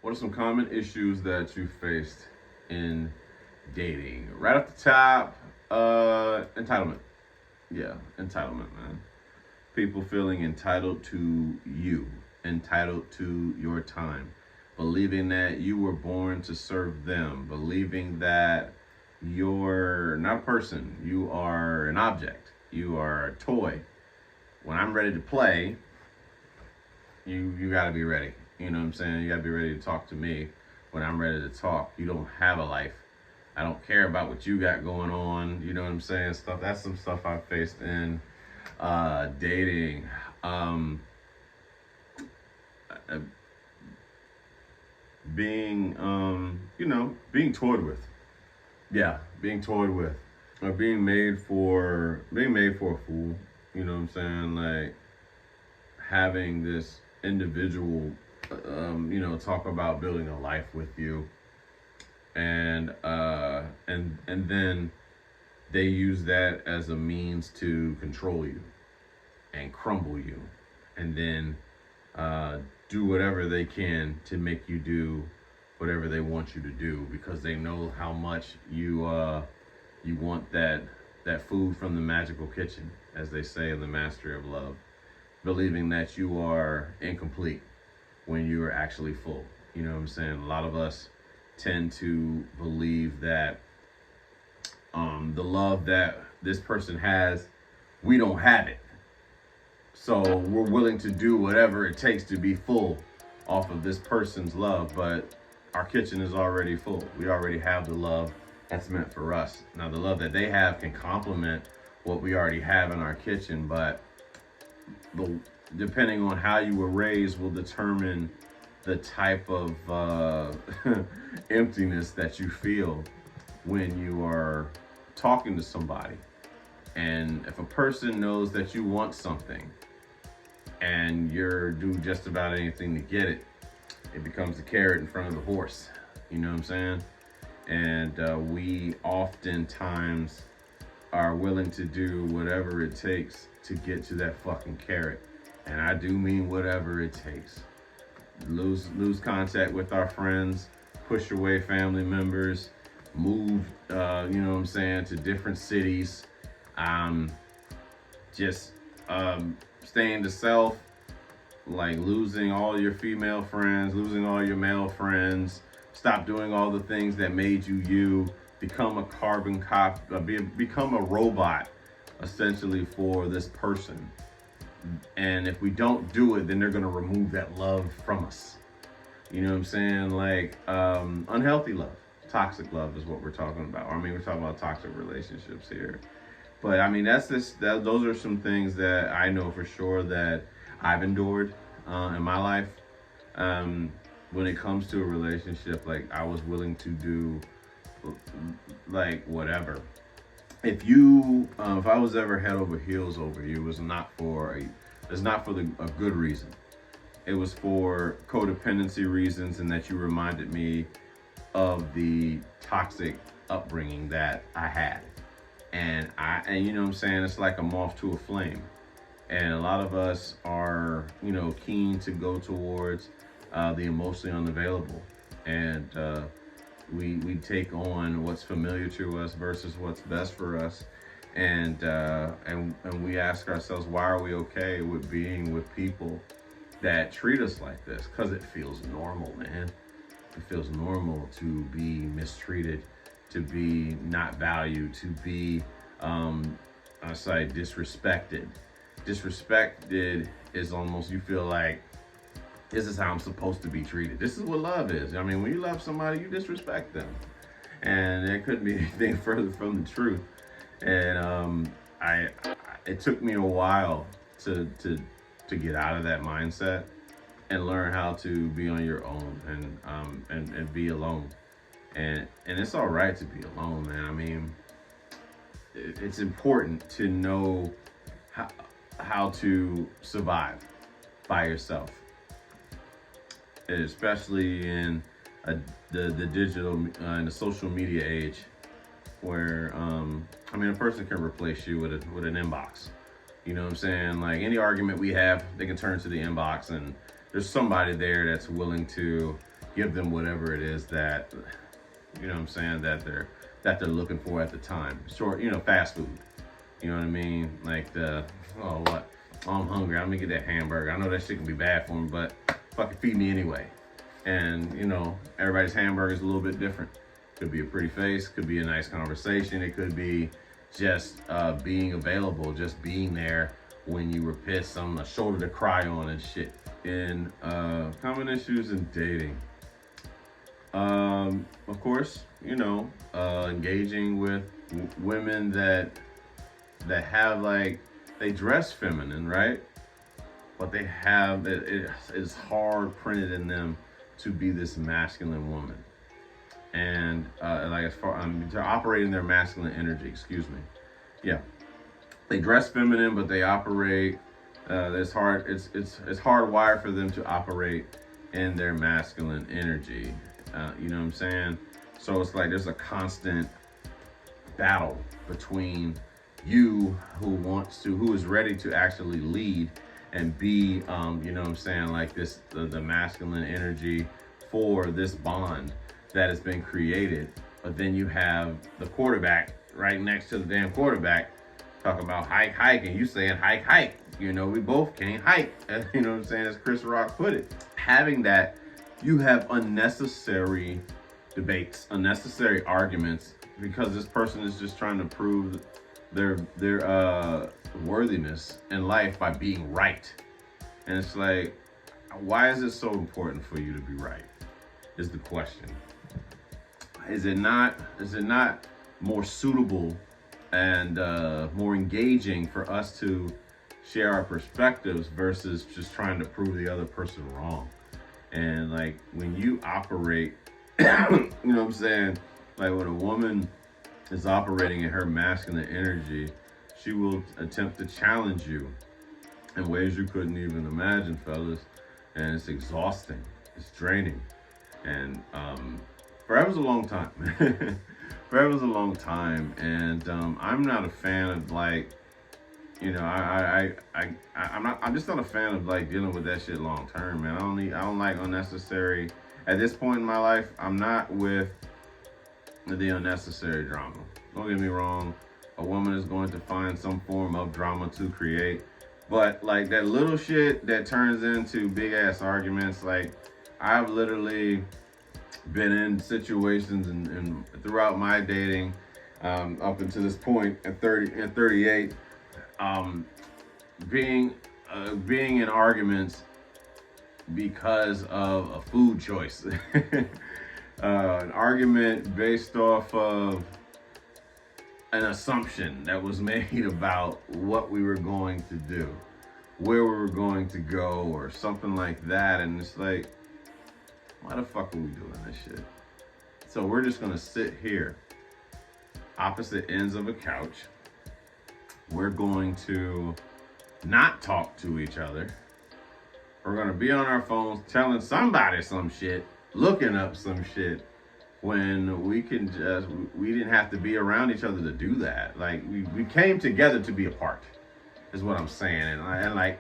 What are some common issues that you faced in dating? Right off the top, entitlement. Yeah, entitlement, man. People feeling entitled to you, entitled to your time, believing that you were born to serve them, believing that you're not a person, you are an object, you are a toy. When I'm ready to play, you got to be ready. You know what I'm saying? You got to be ready to talk to me when I'm ready to talk. You don't have a life. I don't care about what you got going on. You know what I'm saying? Stuff. That's some stuff I faced in dating. Um, uh, being, being toyed with. Yeah, being toyed with. Or being made for a fool. You know what I'm saying? Like having this individual, talk about building a life with you, and then they use that as a means to control you and crumble you, and then uh, do whatever they can to make you do whatever they want you to do because they know how much you want that food from the magical kitchen, as they say in the Mastery of Love, believing that you are incomplete when you are actually full. You know what I'm saying? A lot of us tend to believe that the love that this person has, we don't have it. So we're willing to do whatever it takes to be full off of this person's love, but our kitchen is already full. We already have the love that's meant for us. Now, the love that they have can complement what we already have in our kitchen, but the, depending on how you were raised will determine the type of emptiness that you feel when you are talking to somebody. And if a person knows that you want something and you're do just about anything to get it, it becomes the carrot in front of the horse. You know what I'm saying? And we oftentimes are willing to do whatever it takes to get to that fucking carrot. And I do mean whatever it takes. Lose contact with our friends, push away family members, move, to different cities. Just staying to self, like losing all your female friends, losing all your male friends, stop doing all the things that made you you, become a carbon copy, become a robot essentially for this person. And if we don't do it, then they're gonna remove that love from us. You know what I'm saying? Like unhealthy love, toxic love is what we're talking about. I mean, we're talking about toxic relationships here. But I mean, those are some things that I know for sure that I've endured in my life. When it comes to a relationship, like I was willing to do like whatever. If I was ever head over heels over you, it was not for a good reason. It was for codependency reasons, and that you reminded me of the toxic upbringing that I had. And you know what I'm saying, it's like a moth to a flame. And a lot of us are, keen to go towards the emotionally unavailable. And we take on what's familiar to us versus what's best for us. And we ask ourselves, why are we okay with being with people that treat us like this? Because it feels normal, man. It feels normal to be mistreated, to be not valued, to be, disrespected. Disrespected is almost, you feel like, this is how I'm supposed to be treated. This is what love is. I mean, when you love somebody, you disrespect them. And there couldn't be anything further from the truth. And it took me a while to get out of that mindset and learn how to be on your own and be alone. And it's all right to be alone, man. I mean, it's important to know how to survive by yourself, especially in the digital and the social media age, where a person can replace you with an inbox. You know what I'm saying? Like any argument we have, they can turn to the inbox, and there's somebody there that's willing to give them whatever it is that, you know what I'm saying, that they're looking for at the time. Short, fast food. You know what I mean? Like what? Oh, I'm hungry. I'm gonna get that hamburger. I know that shit can be bad for me, but fucking feed me anyway. And everybody's hamburger is a little bit different. Could be a pretty face, could be a nice conversation, it could be just being available, just being there when you were pissed, a shoulder to cry on and shit. And common issues in dating. Of course, engaging with women that have they dress feminine, right? But they have it's hard printed in them to be this masculine woman. And as far to operate in their masculine energy, excuse me. Yeah, they dress feminine, but they operate. It's hard. It's hardwired for them to operate in their masculine energy. You know what I'm saying? So it's like there's a constant battle between you who is ready to actually lead and be, you know what I'm saying, like the masculine energy for this bond that has been created. But then you have the quarterback right next to the damn quarterback talking about hike, and you saying hike. We both can't hike. You know what I'm saying? As Chris Rock put it. Having that, you have unnecessary debates, unnecessary arguments, because this person is just trying to prove their worthiness in life by being right. And it's like, why is it so important for you to be right? Is the question. Is it not more suitable and more engaging for us to share our perspectives versus just trying to prove the other person wrong? And like when you operate, you know what I'm saying? Like when a woman is operating in her masculine energy, she will attempt to challenge you in ways you couldn't even imagine, fellas. And it's exhausting. It's draining. And forever's a long time. Forever's a long time. And I'm not a fan of I'm just not a fan of dealing with that shit long term, man. I don't like unnecessary. At this point in my life, I'm not with the unnecessary drama. Don't get me wrong. A woman is going to find some form of drama to create. But that little shit that turns into big ass arguments, I've literally been in situations and throughout my dating, up until this point at 30 and 38, being in arguments because of a food choice. An argument based off of an assumption that was made about what we were going to do, where we were going to go, or something like that. And it's like, why the fuck are we doing this shit? So we're just gonna sit here, opposite ends of a couch. We're going to not talk to each other. We're gonna be on our phones telling somebody some shit, looking up some shit, when we didn't have to be around each other to do that. We came together to be apart, is what I'm saying. And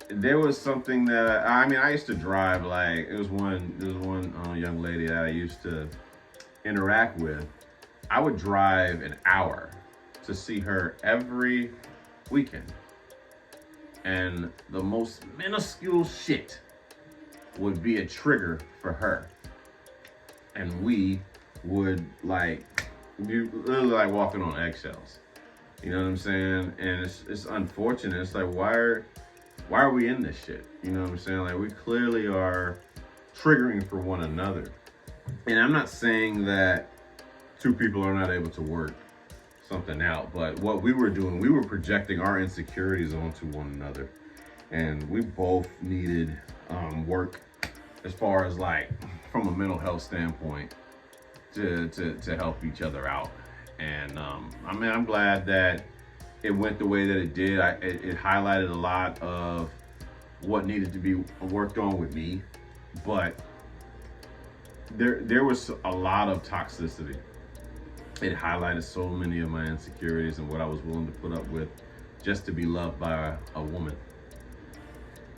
there was something that I used to drive. There was one young lady that I used to interact with. I would drive an hour to see her every weekend, and the most minuscule shit would be a trigger for her, and we would be literally walking on eggshells. You know what I'm saying? And it's unfortunate. It's why are we in this shit? You know what I'm saying? We clearly are triggering for one another. And I'm not saying that two people are not able to work something out, but what we were doing, we were projecting our insecurities onto one another. And we both needed work as far as from a mental health standpoint to help each other out. And I'm glad that it went the way that it did. It highlighted a lot of what needed to be worked on with me, but there was a lot of toxicity. It highlighted so many of my insecurities and what I was willing to put up with just to be loved by a woman.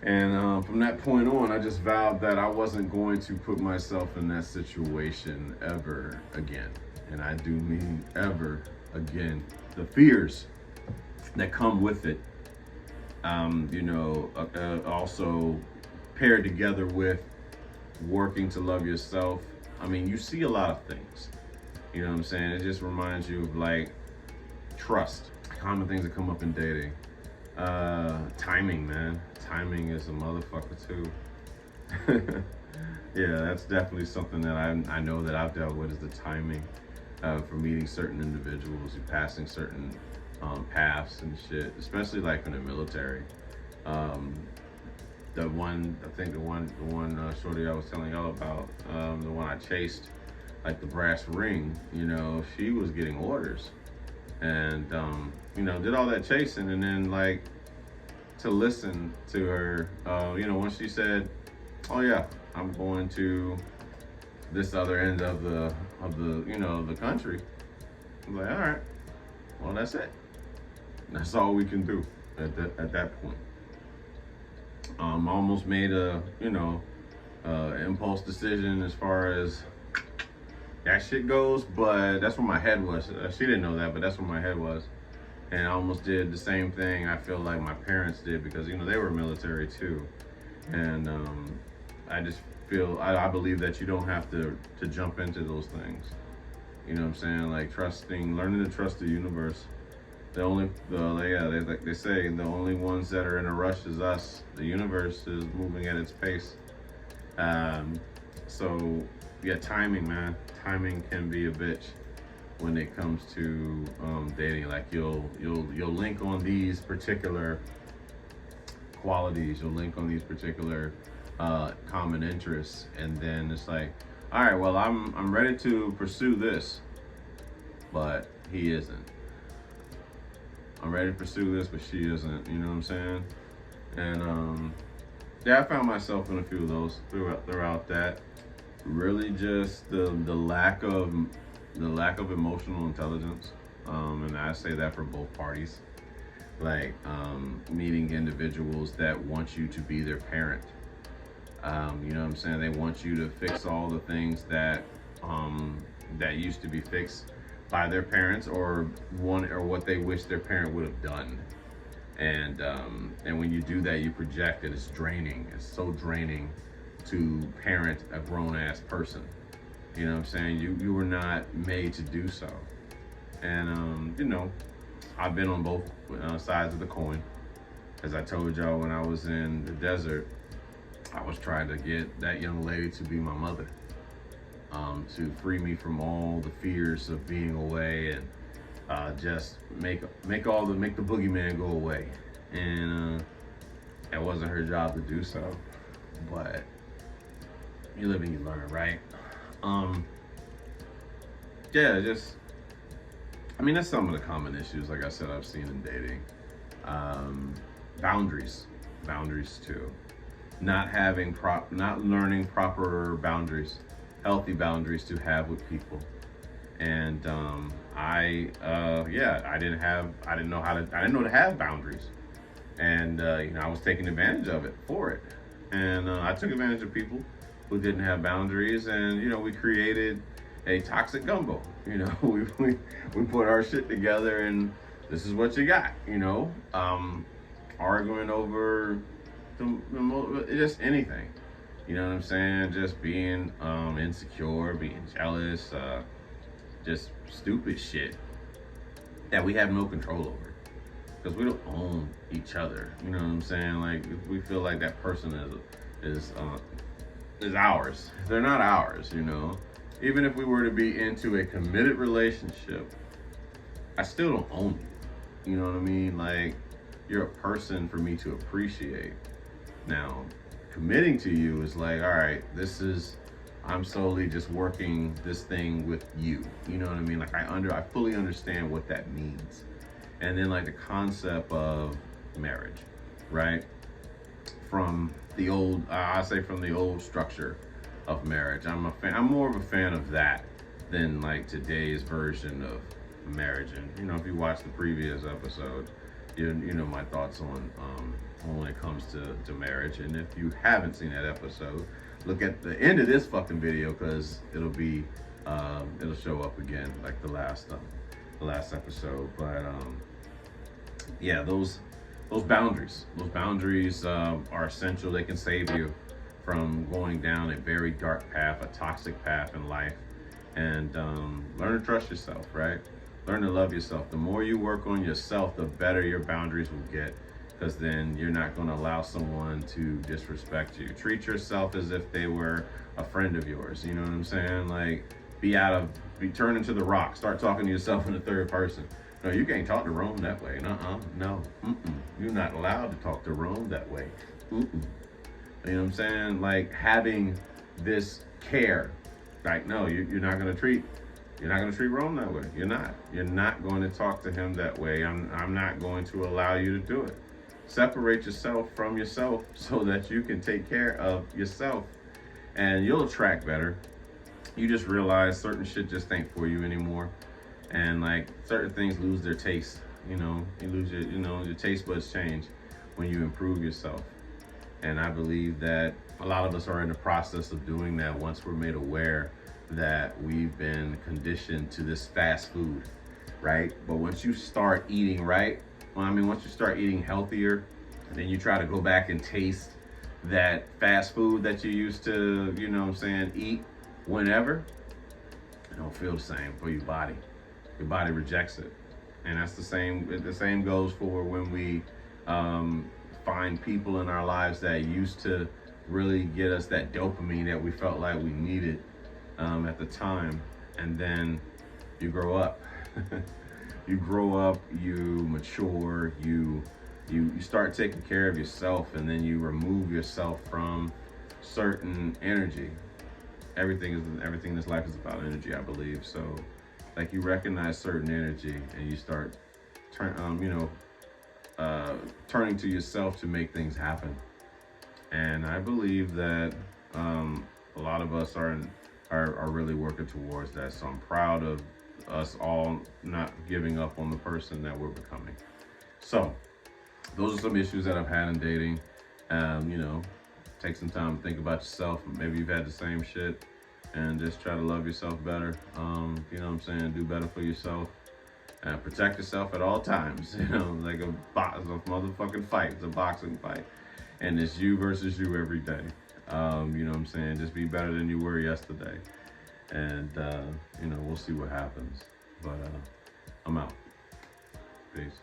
And from that point on, I just vowed that I wasn't going to put myself in that situation ever again. And I do mean ever again. The fears that come with it, also paired together with working to love yourself. I mean, you see a lot of things. You know what I'm saying? It just reminds you of like trust, common things that come up in dating. Timing, man. Timing is a motherfucker too. Yeah, that's definitely something that I know that I've dealt with is the timing for meeting certain individuals, passing certain paths and shit, especially like in the military. Um, the one, I think the one shorty I was telling y'all about, the one I chased, like the brass ring, she was getting orders and, did all that chasing and then like to listen to her, once she said, oh yeah, I'm going to this other end of the country. I was like, all right, well, that's it. That's all we can do at that point. Almost made a, impulse decision as far as that shit goes, but that's where my head was. She didn't know that, but that's where my head was. And I almost did the same thing I feel like my parents did because, they were military too. And I just feel, I believe that you don't have to jump into those things. You know what I'm saying? Like learning to trust the universe. They say the only ones that are in a rush is us. The universe is moving at its pace. So yeah, timing, man. Timing can be a bitch when it comes to dating. Like you'll link on these particular qualities. You'll link on these particular common interests, and then it's like, all right, well, I'm ready to pursue this, but he isn't. I'm ready to pursue this, but she isn't. You know what I'm saying? And yeah, I found myself in a few of those throughout that. Really, just the lack of emotional intelligence, and I say that for both parties. Like meeting individuals that want you to be their parent. You know what I'm saying? They want you to fix all the things that used to be fixed by their parents or what they wish their parent would have done. And when you do that, you project it. It's draining. It's so draining to parent a grown-ass person. You know what I'm saying? You were not made to do so. And, I've been on both sides of the coin. As I told y'all, when I was in the desert, I was trying to get that young lady to be my mother, to free me from all the fears of being away and just make the boogeyman go away. And it wasn't her job to do so, but you live and you learn, right? Yeah, that's some of the common issues, like I said, I've seen in dating. Boundaries too. Not learning proper boundaries, healthy boundaries to have with people. And I didn't know to have boundaries. And I was taking advantage of it for it. And I took advantage of people who didn't have boundaries, and we created a toxic gumbo. We put our shit together, and this is what you got. Arguing over just anything. You know what I'm saying? Just being insecure, being jealous, just stupid shit that we have no control over because we don't own each other. You know what I'm saying? Like we feel like that person is ours. They're not ours. Even if we were to be into a committed relationship, I still don't own you. You know what I mean? Like you're a person for me to appreciate. Now, committing to you is like, all right, I'm solely just working this thing with you. You know what I mean? Like I fully understand what that means. And then like the concept of marriage, right? From the old, from the old structure of marriage. I'm more of a fan of that than like today's version of marriage. And if you watch the previous episode, you know my thoughts on when it comes to marriage. And if you haven't seen that episode, look at the end of this fucking video, because it'll show up again like the last episode. But yeah, those boundaries are essential. They can save you from going down a very dark path, a toxic path in life. And learn to trust yourself, right? Learn to love yourself. The more you work on yourself, the better your boundaries will get, because then you're not going to allow someone to disrespect you. Treat yourself as if they were a friend of yours. You know what I'm saying? Like, be turn into the rock. Start talking to yourself in the third person. No, you can't talk to Rome that way. No. You're not allowed to talk to Rome that way. You know what I'm saying? Like, having this care. Like, no, you're not gonna treat Rome that way. You're not going to talk to him that way. I'm not going to allow you to do it. Separate yourself from yourself so that you can take care of yourself, and you'll attract better. You just realize certain shit just ain't for you anymore, and like certain things lose their taste. You know, you lose your taste buds change when you improve yourself. And I believe that a lot of us are in the process of doing that once we're made aware that we've been conditioned to this fast food, right? But once you start eating right, once you start eating healthier, and then you try to go back and taste that fast food that you used to, eat whenever, it don't feel the same for your body. Your body rejects it. And that's the same goes for when we find people in our lives that used to really get us that dopamine that we felt like we needed at the time. And then you grow up. You mature, you start taking care of yourself, and then you remove yourself from certain energy. Everything in this life is about energy, I believe. So like, you recognize certain energy and you start turning to yourself to make things happen. And I believe that a lot of us are really working towards that. So I'm proud of us all not giving up on the person that we're becoming. So those are some issues that I've had in dating. Take some time to think about yourself. Maybe you've had the same shit, and just try to love yourself better. You know what I'm saying? Do better for yourself. And protect yourself at all times. Like a motherfucking fight. It's a boxing fight. And it's you versus you every day. You know what I'm saying? Just be better than you were yesterday. And, we'll see what happens. But I'm out. Peace.